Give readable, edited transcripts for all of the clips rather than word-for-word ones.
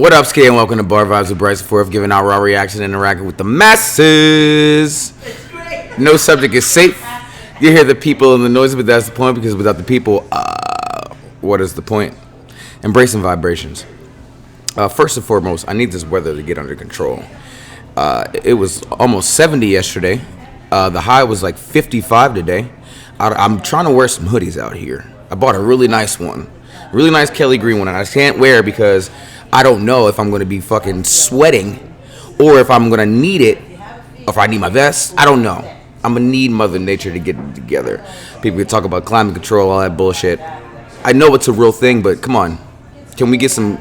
What up, Skate, and welcome to Bar Vibes with Bryce Fourth, giving out raw reaction and interacting with the masses. No subject is safe. You hear the people and the noise, but that's the point, because without the people, what is the point? Embracing vibrations. First and foremost, I need this weather to get under control. It was almost 70 yesterday. The high was like 55 today. I'm trying to wear some hoodies out here. I bought a really nice one. Really nice Kelly green one, and I can't wear because I don't know if I'm going to be fucking sweating or if I'm going to need it, or if I need my vest. I don't know. I'm going to need Mother Nature to get it together. People can talk about climate control, all that bullshit. I know it's a real thing, but come on. Can we get some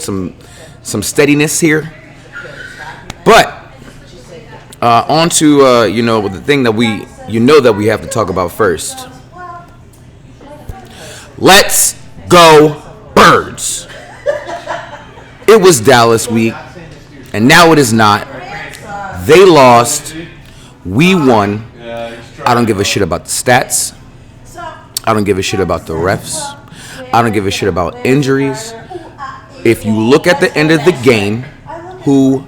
steadiness here? But on to the thing that we have to talk about first. Let's go Birds. It was Dallas week, and now it is not. They lost. We won. I don't give a shit about the stats. I don't give a shit about the refs. I don't give a shit about injuries. If you look at the end of the game, who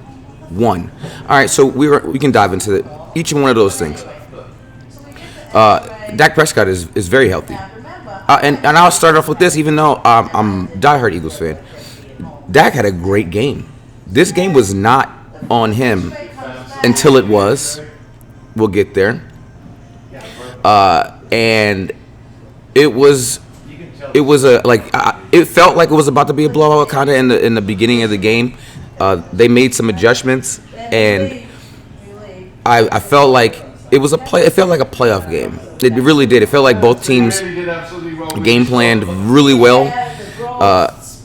won? All right, so we can dive into each one of those things. Dak Prescott is very healthy. And I'll start off with this, even though I'm a diehard Eagles fan. Dak had a great game. This game was not on him until it was. We'll get there. And it felt like it was about to be a blowout kind of in the beginning of the game. They made some adjustments, and I felt like it was it felt like a playoff game. It really did. It felt like both teams game planned really well.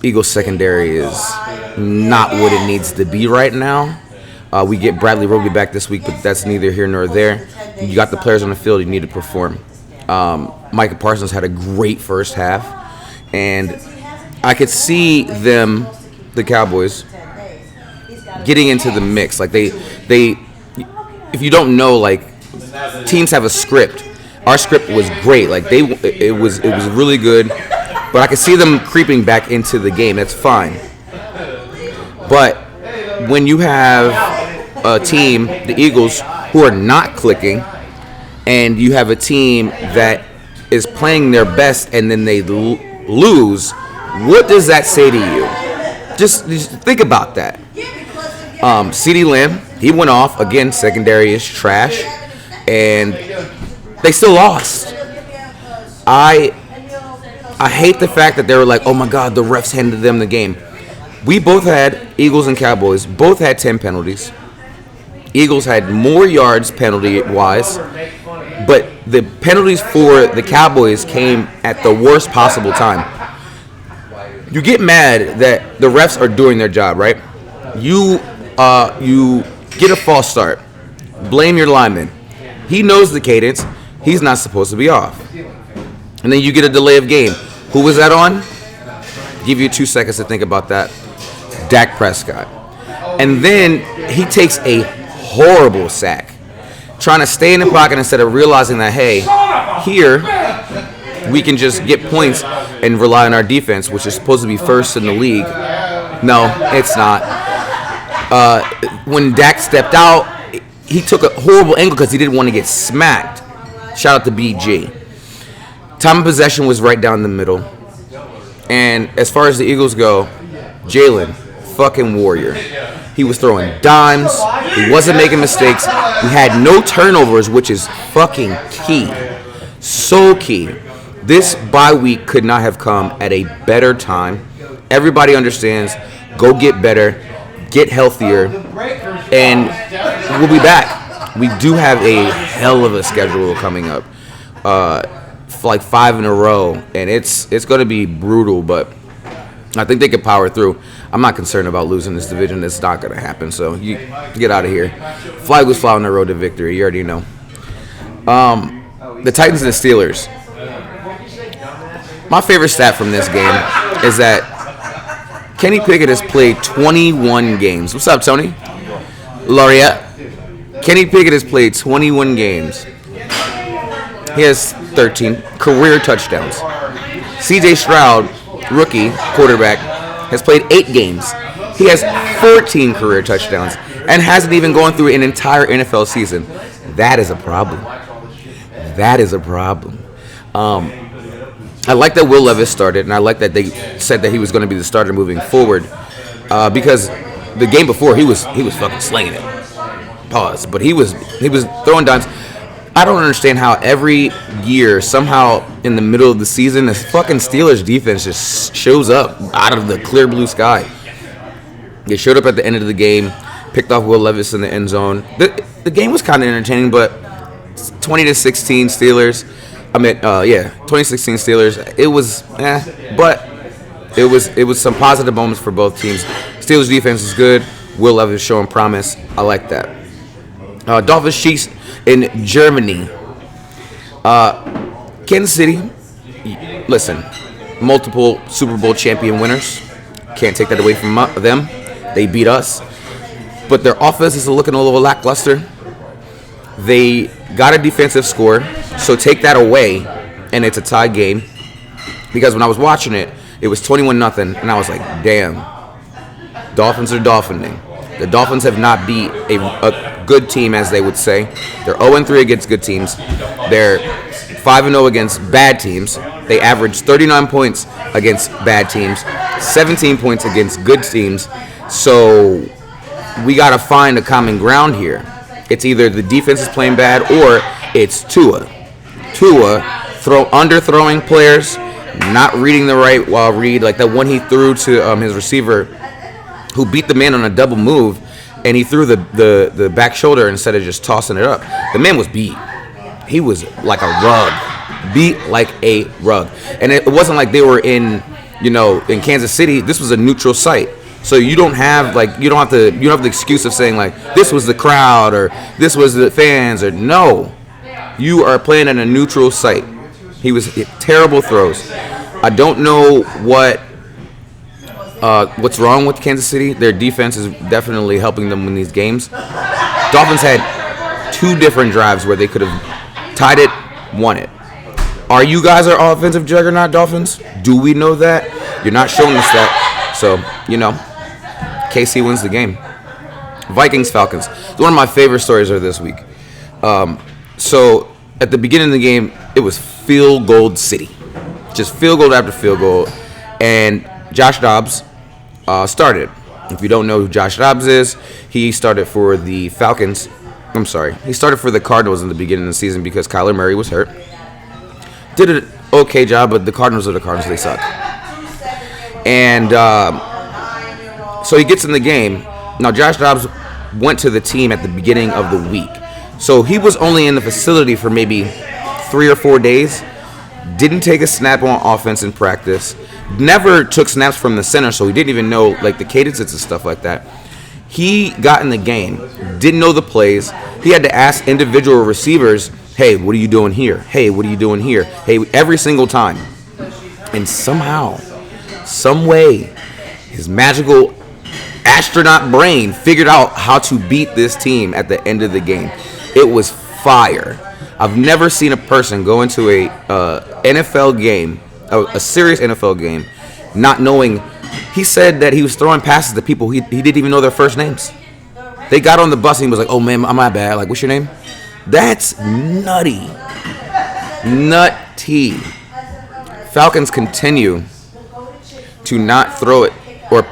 Eagles secondary is not what it needs to be right now. We get Bradley Roby back this week, but that's neither here nor there. You got the players on the field. You need to perform. Micah Parsons had a great first half, and I could see them, the Cowboys, getting into the mix. Like they, if you don't know, like teams have a script. Our script was great. Like it was really good. But I could see them creeping back into the game. That's fine. But when you have a team, the Eagles, who are not clicking, and you have a team that is playing their best and then they lose, what does that say to you? Just think about that. CeeDee Lamb, he went off. Again, secondary is trash. And they still lost. I hate the fact that they were like, oh my God, the refs handed them the game. We both had, Eagles and Cowboys, both had 10 penalties. Eagles had more yards penalty-wise, but the penalties for the Cowboys came at the worst possible time. You get mad that the refs are doing their job, right? You get a false start. Blame your lineman. He knows the cadence. He's not supposed to be off. And then you get a delay of game. Who was that on? Give you 2 seconds to think about that. Dak Prescott. And then he takes a horrible sack, trying to stay in the pocket instead of realizing that, hey, here we can just get points and rely on our defense, which is supposed to be first in the league. No, it's not. When Dak stepped out, he took a horrible angle because he didn't want to get smacked. Shout out to BG. Time of possession was right down the middle. And as far as the Eagles go, Jalen, fucking warrior. He was throwing dimes. He wasn't making mistakes. He had no turnovers, which is fucking key. So key. This bye week could not have come at a better time. Everybody understands. Go get better. Get healthier. And we'll be back. We do have a hell of a schedule coming up. Like 5 in a row, and it's going to be brutal, but I think they can power through. I'm not concerned about losing this division. It's not going to happen, so you get out of here. Flag was flying on the road to victory. You already know. The Titans and the Steelers. My favorite stat from this game is that Kenny Pickett has played 21 games. What's up, Tony? Laureate. Kenny Pickett has played 21 games. He has 13 career touchdowns. C.J. Stroud, rookie quarterback, has played 8 games. He has 14 career touchdowns and hasn't even gone through an entire NFL season. That is a problem. That is a problem. I like that Will Levis started, and I like that they said that he was going to be the starter moving forward, because the game before he was fucking slinging it. Pause. But he was throwing dimes. I don't understand how every year, somehow in the middle of the season, this fucking Steelers defense just shows up out of the clear blue sky. They showed up at the end of the game, picked off Will Levis in the end zone. The game was kind of entertaining, but 20-16 Steelers. 2016 Steelers. It was, but it was some positive moments for both teams. Steelers defense is good. Will Levis showing promise. I like that. Dolphins Chiefs in Germany. Kansas City. Listen, multiple Super Bowl champion winners. Can't take that away from them. They beat us, but their offense is looking a little lackluster. They got a defensive score, so take that away, and it's a tie game. Because when I was watching it, it was 21-0, and I was like, damn, Dolphins are dolphining. The Dolphins have not beat a good team, as they would say. They're 0-3 against good teams. They're 5-0 against bad teams. They average 39 points against bad teams, 17 points against good teams. So we got to find a common ground here. It's either the defense is playing bad or it's Tua. Underthrowing players, not reading the right read. Like that one he threw to his receiver, who beat the man on a double move, and he threw the back shoulder instead of just tossing it up. The man was beat. He was like a rug. Beat like a rug. And it wasn't like they were in Kansas City. This was a neutral site. So you don't have the excuse of saying like this was the crowd or this was the fans or no. You are playing in a neutral site. He was terrible throws. I don't know what's wrong with Kansas City. Their defense is definitely helping them win these games. Dolphins had 2 different drives where they could have tied it, won it. Are you guys our offensive juggernaut, Dolphins? Do we know that? You're not showing us that. So, KC wins the game. Vikings, Falcons. One of my favorite stories are this week. So, at the beginning of the game, it was field goal city. Just field goal after field goal. And Josh Dobbs started. If you don't know who Josh Dobbs is, he started for the Falcons. He started for the Cardinals in the beginning of the season because Kyler Murray was hurt. Did an okay job, but the Cardinals are the Cardinals. They suck. And so he gets in the game. Now, Josh Dobbs went to the team at the beginning of the week. So he was only in the facility for maybe 3 or 4 days. Didn't take a snap on offense in practice. Never took snaps from the center, so he didn't even know like the cadences and stuff like that. He got in the game, didn't know the plays. He had to ask individual receivers, hey, what are you doing here? Hey, what are you doing here? Hey, every single time. And somehow, some way, his magical astronaut brain figured out how to beat this team at the end of the game. It was fire. I've never seen a person go into a NFL game, a serious NFL game, not knowing. He said that he was throwing passes to people he didn't even know their first names. They got on the bus and he was like, oh man, my bad. Like, what's your name? That's nutty. Nutty. Falcons continue to not throw it or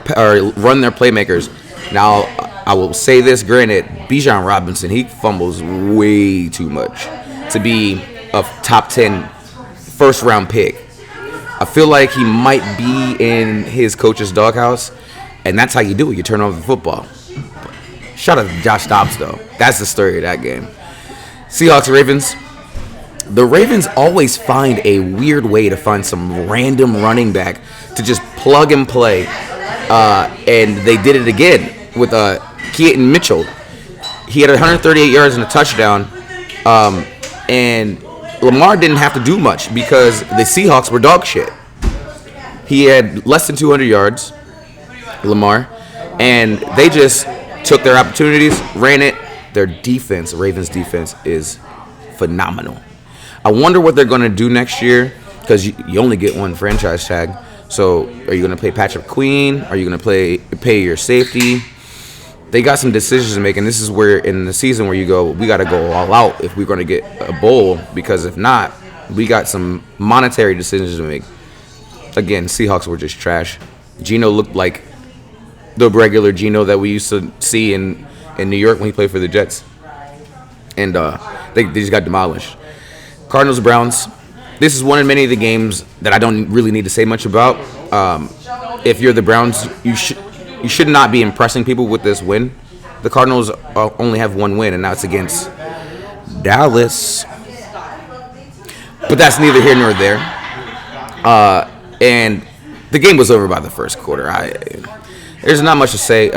run their playmakers. Now, I will say this, granted, Bijan Robinson, he fumbles way too much to be a top 10 first-round pick. I feel like he might be in his coach's doghouse, and that's how you do it. You turn over the football. Shout out to Josh Dobbs, though. That's the story of that game. Seahawks, Ravens. The Ravens always find a weird way to find some random running back to just plug and play, and they did it again with Keaton Mitchell. He had 138 yards and a touchdown, and Lamar didn't have to do much because the Seahawks were dog shit. He had less than 200 yards, Lamar, and they just took their opportunities, ran it. Their defense, Ravens defense, is phenomenal. I wonder what they're going to do next year because you only get one franchise tag. So are you going to play Patrick Queen? Are you going to pay your safety? They got some decisions to make, and this is where in the season where you go, we got to go all out if we're going to get a bowl, because if not, we got some monetary decisions to make. Again, Seahawks were just trash. Geno looked like the regular Geno that we used to see in New York when he played for the Jets. And they just got demolished. Cardinals, Browns. This is one of many of the games that I don't really need to say much about. If you're the Browns, you should not be impressing people with this win. The Cardinals only have one win, and that's against Dallas. But that's neither here nor there. And the game was over by the first quarter. There's not much to say.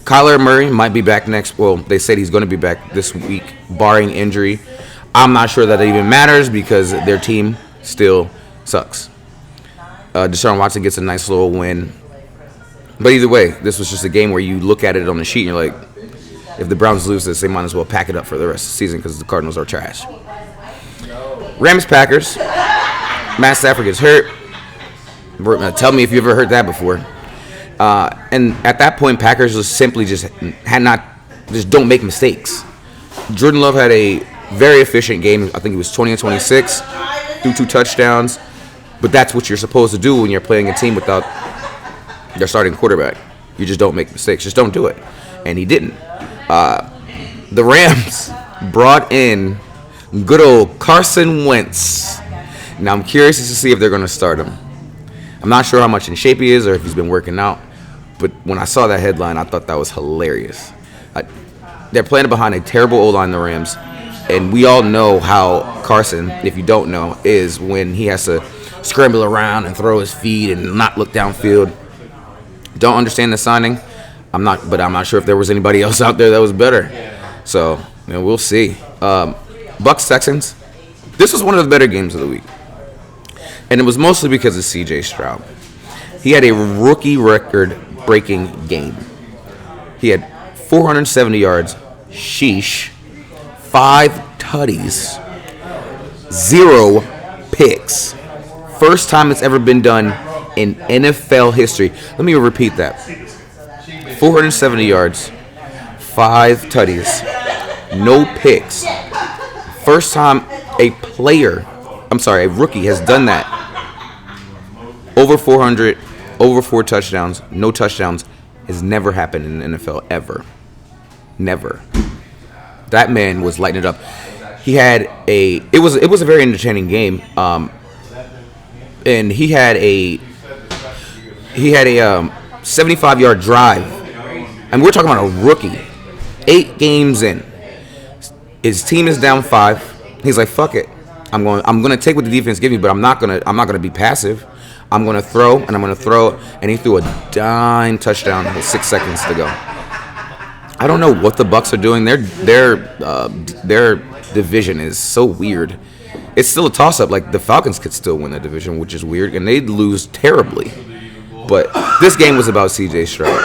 Kyler Murray might be back next. Well, they said he's going to be back this week, barring injury. I'm not sure that it even matters because their team still sucks. Deshaun Watson gets a nice little win. But either way, this was just a game where you look at it on the sheet and you're like, if the Browns lose this, they might as well pack it up for the rest of the season because the Cardinals are trash. Rams, Packers. Matt Stafford gets hurt. Tell me if you ever heard that before. And at that point, Packers just don't make mistakes. Jordan Love had a very efficient game. I think he was 20 and 26, threw 2 touchdowns. But that's what you're supposed to do when you're playing a team without their starting quarterback. You just don't make mistakes. Just don't do it. And he didn't. The Rams brought in good old Carson Wentz. Now I'm curious to see if they're going to start him. I'm not sure how much in shape he is or if he's been working out. But when I saw that headline, I thought that was hilarious. They're playing behind a terrible O-line, the Rams. And we all know how Carson, if you don't know, is when he has to scramble around and throw his feet and not look downfield. Don't understand the signing. I'm not sure if there was anybody else out there that was better. So, we'll see. Bucks Texans. This was one of the better games of the week. And it was mostly because of C.J. Stroud. He had a rookie record-breaking game. He had 470 yards, sheesh, 5 tutties, 0 picks. First time it's ever been done in NFL history. Let me repeat that. 470 yards, 5 tutties, no picks. First time a rookie has done that. Over 400, over 4 touchdowns, no touchdowns has never happened in the NFL ever. Never. That man was lighting it up. It was a very entertaining game. And he had a 75-yard drive. And we're talking about a rookie. 8 games in. His team is down 5. He's like, fuck it. I'm going to take what the defense gives me, but I'm not going to be passive. I'm going to throw, and he threw a dime touchdown with 6 seconds to go. I don't know what the Bucs are doing. Their division is so weird. It's still a toss-up. Like, the Falcons could still win that division, which is weird, and they'd lose terribly. But this game was about C.J. Stroud.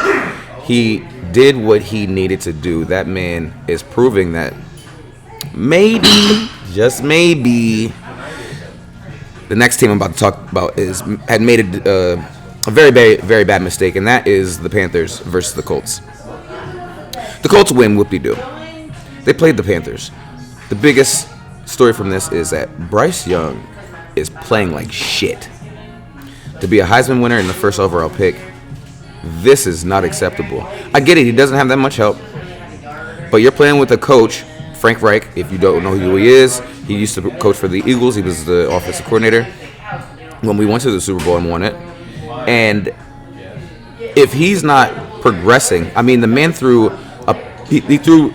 He did what he needed to do. That man is proving that maybe, just maybe, the next team I'm about to talk about had made a very, very, very bad mistake, and that is the Panthers versus the Colts. The Colts win, whoop-de-doo. They played the Panthers. The biggest story from this is that Bryce Young is playing like shit. To be a Heisman winner in the first overall pick, this is not acceptable. I get it, he doesn't have that much help, but you're playing with a coach, Frank Reich. If you don't know who he is, he used to coach for the Eagles. He was the offensive coordinator when we went to the Super Bowl and won it. And if he's not progressing, I mean, the man threw he threw.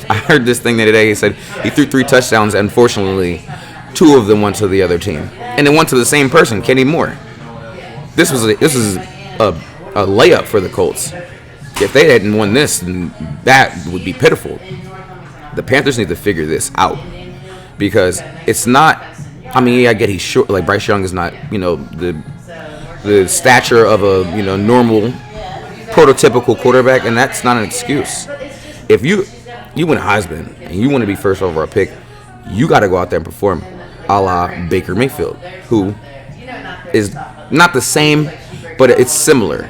I heard this thing the other day. He said he threw 3 touchdowns. Unfortunately, 2 of them went to the other team, and it went to the same person, Kenny Moore. This was a layup for the Colts. If they hadn't won this, then that would be pitiful. The Panthers need to figure this out because it's not. I mean, I get he's short. Like Bryce Young is not, the stature of a normal, prototypical quarterback, and that's not an excuse. If you win a Heisman and you want to be first overall pick, you got to go out there and perform, a la Baker Mayfield, who is not the same, but it's similar.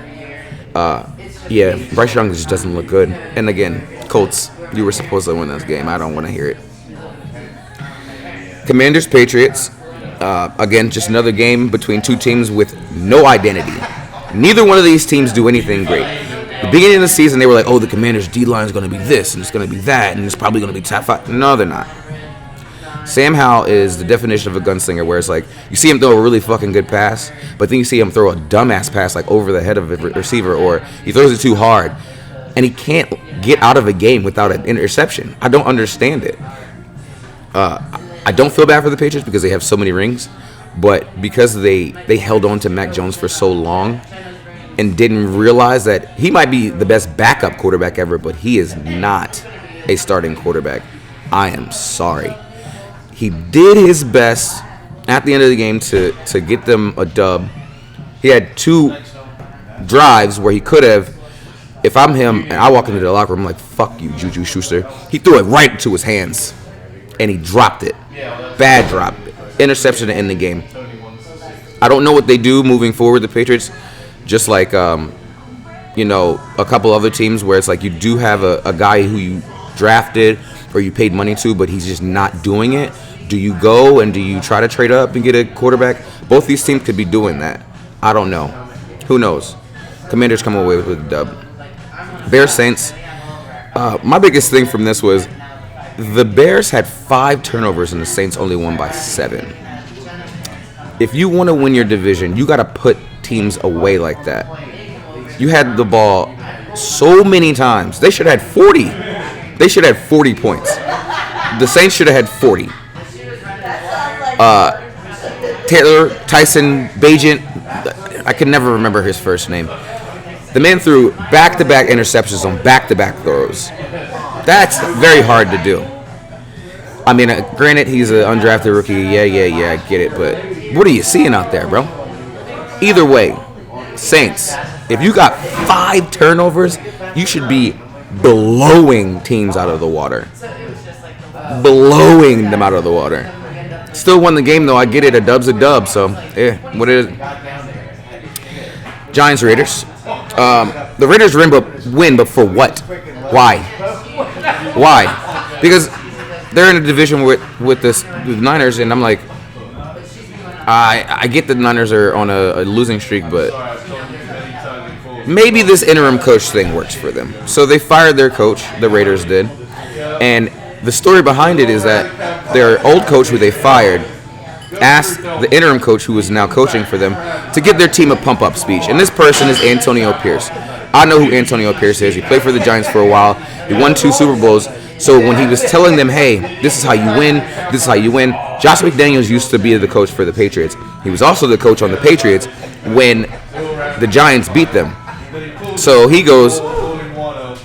Yeah, Bryce Young just doesn't look good. And again, Colts, you were supposed to win this game. I don't want to hear it. Commanders, Patriots. Again, just another game between two teams with no identity. Neither one of these teams do anything great. The beginning of the season, they were like, oh, the Commanders' D-line is going to be this, and it's going to be that, and it's probably going to be top 5. No, they're not. Sam Howell is the definition of a gunslinger, where it's like, you see him throw a really fucking good pass, but then you see him throw a dumbass pass like over the head of a receiver, or he throws it too hard, and he can't get out of a game without an interception. I don't understand it. I don't feel bad for the Patriots because they have so many rings, but because they held on to Mac Jones for so long and didn't realize that he might be the best backup quarterback ever, but he is not a starting quarterback. I am sorry. He did his best at the end of the game to get them a dub. He had 2 drives where he could have. If I'm him and I walk into the locker room, I'm like, fuck you, Juju Schuster. He threw it right into his hands, and he dropped it. Bad drop. Interception to end the game. I don't know what they do moving forward, the Patriots. Just like, a couple other teams where it's like you do have a guy who you drafted or you paid money to, but he's just not doing it. Do you go and do you try to trade up and get a quarterback? Both these teams could be doing that. I don't know. Who knows? Commanders come away with a dub. Bears, Saints. My biggest thing from this was the Bears had 5 turnovers and the Saints only won by 7. If you want to win your division, you got to put teams away like that. You had the ball so many times. They should have had 40. They should have had 40 points. The Saints should have had 40. Taylor Tyson Bagent, I can never remember his first name. The man threw back-to-back interceptions on back-to-back throws. That's very hard to do. I mean, granted, he's an undrafted rookie. Yeah, I get it. But what are you seeing out there, bro? Either way, Saints, if you got 5 turnovers, you should be blowing teams out of the water. Blowing them out of the water. Still won the game, though. I get it. A dub's a dub. So, what is it? Giants, Raiders. The Raiders win, but for what? Why? Because they're in a division with the Niners, and I'm like, I get the Niners are on a losing streak, but maybe this interim coach thing works for them. So they fired their coach, the Raiders did, and the story behind it is that their old coach, who they fired, asked the interim coach, who is now coaching for them, to give their team a pump-up speech. And this person is Antonio Pierce. I know who Antonio Pierce is. He played for the Giants for a while. He won 2 Super Bowls. So when he was telling them, hey, this is how you win, this is how you win, Josh McDaniels used to be the coach for the Patriots. He was also the coach on the Patriots when the Giants beat them. So he goes,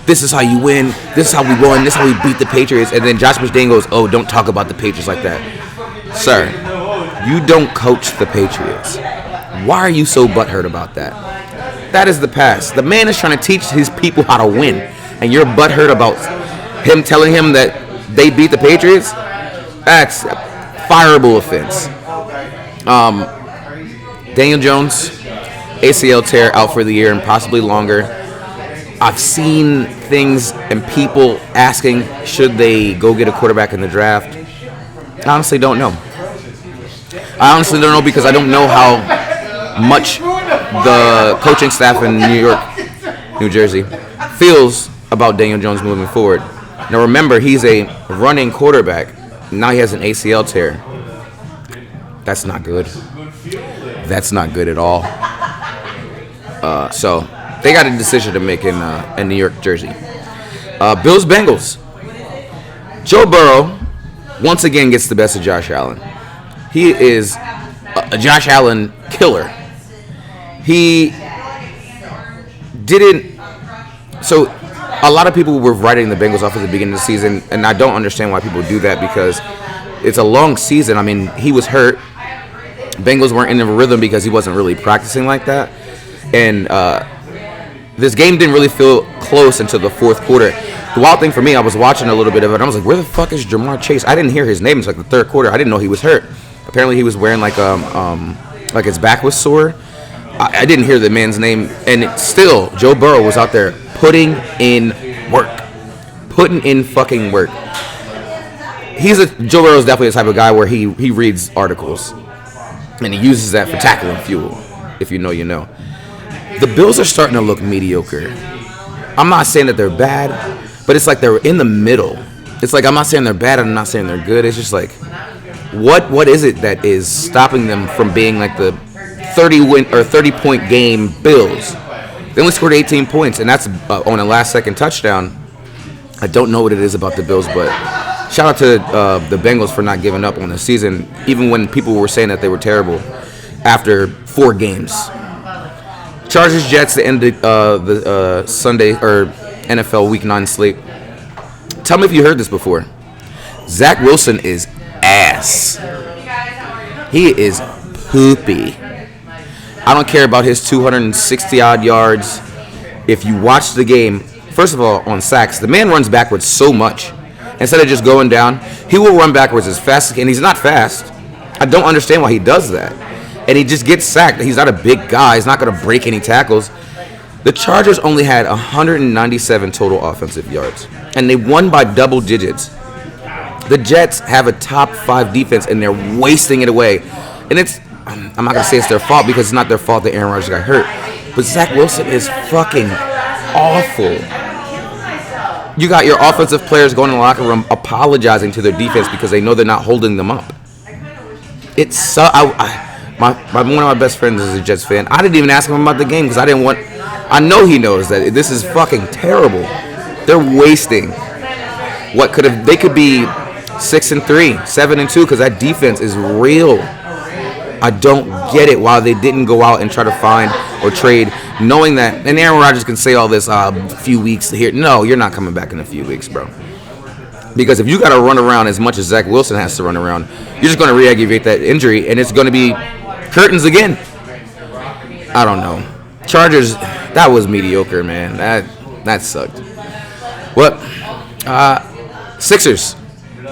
this is how you win, this is how we won, this is how we beat the Patriots. And then Josh McDaniels goes, oh, don't talk about the Patriots like that. Sir, you don't coach the Patriots. Why are you so butthurt about that? That is the past. The man is trying to teach his people how to win, and you're butthurt about him telling him that they beat the Patriots. That's a fireable offense. Daniel Jones, ACL tear, out for the year and possibly longer. I've seen things and people asking, should they go get a quarterback in the draft? I honestly don't know. I honestly don't know because I don't know how much the coaching staff in New York, New Jersey, feels about Daniel Jones moving forward. Now remember, he's a running quarterback. Now he has an ACL tear. That's not good. That's not good at all. So they got a decision to make in New York, Jersey. Bills, Bengals. Joe Burrow once again gets the best of Josh Allen. He is a Josh Allen killer. He didn't. So a lot of people were writing the Bengals off at the beginning of the season, and I don't understand why people do that because it's a long season. I mean, he was hurt. Bengals weren't in the rhythm because he wasn't really practicing like that. And this game didn't really feel close until the fourth quarter. The wild thing for me, I was watching a little bit of it, and I was like, where the fuck is Jamar Chase? I didn't hear his name until like the third quarter. I didn't know he was hurt. Apparently he was wearing like like his back was sore. I didn't hear the man's name, and still Joe Burrow was out there putting in work, putting in fucking work. Joe Burrow is definitely the type of guy where he reads articles, and he uses that for tackling fuel. If you know, you know. The Bills are starting to look mediocre. I'm not saying that they're bad, but it's like they're in the middle. It's like I'm not saying they're bad, and I'm not saying they're good. It's just like, what is it that is stopping them from being like the 30-point game Bills? They only scored 18 points, and that's on a last-second touchdown. I don't know what it is about the Bills, but shout out to the Bengals for not giving up on the season, even when people were saying that they were terrible after 4 games. Chargers Jets to end the Sunday or NFL Week 9 slate. Tell me if you heard this before. Zach Wilson is ass. He is poopy. I don't care about his 260 odd yards. If you watch the game, first of all, on sacks, the man runs backwards so much. Instead of just going down, he will run backwards as fast as he can. He's not fast. I don't understand why he does that. And he just gets sacked. He's not a big guy. He's not going to break any tackles. The Chargers only had 197 total offensive yards, and they won by double digits. The Jets have a top 5 defense, and they're wasting it away. And I'm not going to say it's their fault because it's not their fault that Aaron Rodgers got hurt. But Zach Wilson is fucking awful. You got your offensive players going in the locker room apologizing to their defense because they know they're not holding them up. It's so... one of my best friends is a Jets fan. I didn't even ask him about the game because I know he knows that this is fucking terrible. They're wasting what they could be 6-3, 7-2 because that defense is real. I don't get it why they didn't go out and try to find or trade, knowing that. And Aaron Rodgers can say all this a few weeks here. No, you're not coming back in a few weeks, bro. Because if you got to run around as much as Zach Wilson has to run around, you're just going to re-aggravate that injury, and it's going to be curtains again. I don't know. Chargers, that was mediocre, man. That sucked. What? Sixers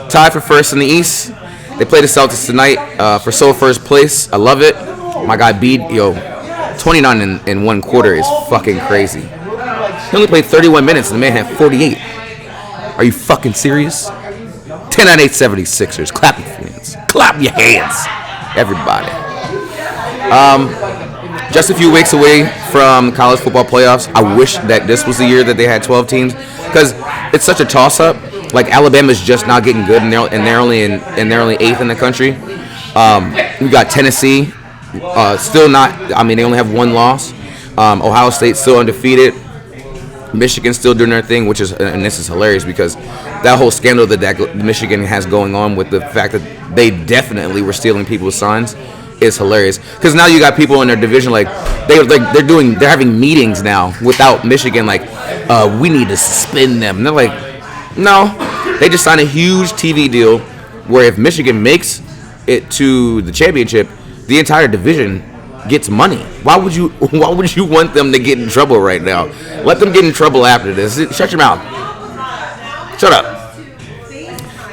tied for first in the East. They play the Celtics tonight for sole first place. I love it. My guy Bede, 29 in one quarter is fucking crazy. He only played 31 minutes and the man had 48. Are you fucking serious? 10-8 76ers. Clap your hands. Clap your hands. Everybody. Just a few weeks away from college football playoffs. I wish that this was the year that they had 12 teams because it's such a toss-up. Like Alabama's just not getting good, and they're only 8th in the country. We got Tennessee, still not. I mean, they only have 1 loss. Ohio State still undefeated. Michigan still doing their thing, and this is hilarious because that whole scandal that Michigan has going on with the fact that they definitely were stealing people's signs is hilarious. Because now you got people in their division they're having meetings now without Michigan. We need to suspend them. And they're like, no, they just signed a huge TV deal where if Michigan makes it to the championship, the entire division gets money. Why would you want them to get in trouble right now? Let them get in trouble after this. Shut your mouth. Shut up.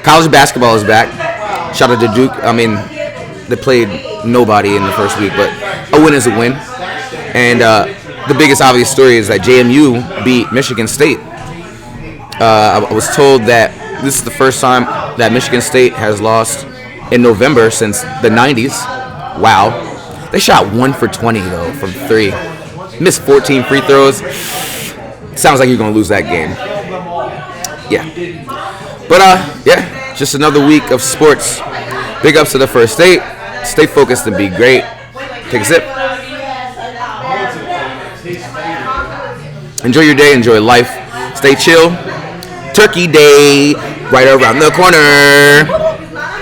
College basketball is back. Shout out to Duke. I mean, they played nobody in the first week, but a win is a win. And the biggest obvious story is that JMU beat Michigan State. I was told that this is the first time that Michigan State has lost in November since the 90s. Wow. They shot 1 for 20, though, from 3. Missed 14 free throws. Sounds like you're going to lose that game. Yeah. But, just another week of sports. Big ups to the First State. Stay focused and be great. Take a sip. Enjoy your day. Enjoy life. Stay chill. Turkey Day right around the corner.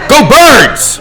Go Birds!